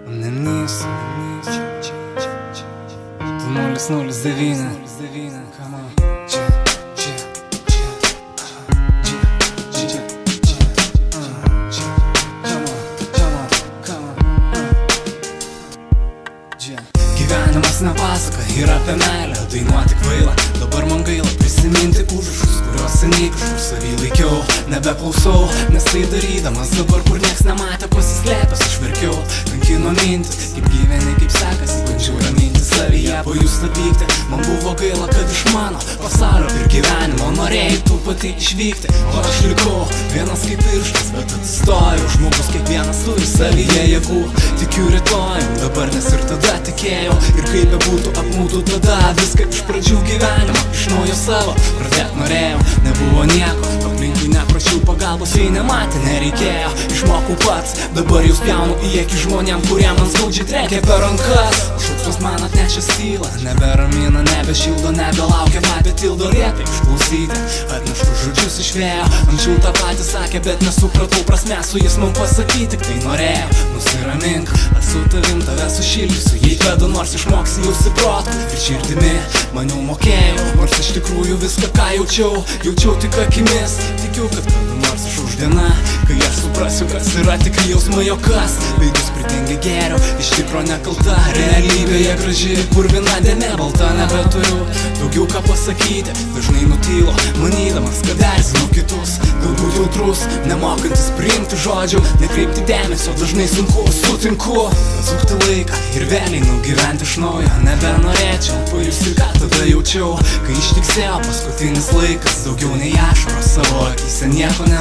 Nenis 009 Gyvenimas ne pasaka ir apie meilę, dainuoti kvaila. Dabar man gaila prisiminti užrašus, kuriuos seniai kažkur savy laikiau. Nebeklausau, nes tai darydamas dabar, kur nieks nematė, pasislėpęs aš verkiau. Kankino mintis, kaip gyveni, kaip sekasi, bandžiau raminti savyje, pajusta pyktį. Man buvo gaila, kad iš mano pasaulio ir gyvenimo norėjai tu pati išvykti. O aš likau vienas kaip pirštas, bet atsistojau. Žmogus kiekvienas turi savyje jėgų. Tikiu rytojum, dabar nes ir tada tikėjau. Ir kaip bebūtų apmūtų tada viską iš pradžių gyvenimo iš naujo savo pradėt norėjau. Nebuvo nieko, aplinkui neprašiau pagalbos, jei nematė, nereikėjo. Išmokau pats, dabar jau spjaunu į akį žmonėm, kurie man skaudžiai trekia per rankas. Šauksmas man atnešė stylą, neberamina, nebešildo, nebelaukia, nebetildo rėtai išklausyti. Atnešu žodžius iš vėjo, anksčiau tą patį sakė, bet nesupratau prasmės su jais man pasakyti, tik tai norėjau. Nusiramink, su tavim tave sušildysiu, jei kada nors išmoksi jausti protu ir širdimi. Man jau mokėjau, nors iš tikrųjų viską ką jaučiau tik akimis. Tikiu, kad kada nors išauš diena, kai aš suprasiu, kas yra tikri jausmai, o kas veidus pridengia gėrio, iš tikro nekalta. Realybėje graži, purvina dėmė balta, nebeturiu daugiau ką pasakyti. Dažnai nutylo, manydamas, kad erzinu kitus. Galbūt jautrus, nemokantis priimti žodžių, nekreipti dėmesio, dažnai sunku, sutinku atsukti laiką ir vėliai nugyventi iš naujo. Nebenorėčiau pajusti, ką tada jaučiau, kai ištiksėjo paskutinis laikas. Daugiau nei ašaros savo akyse nieko ne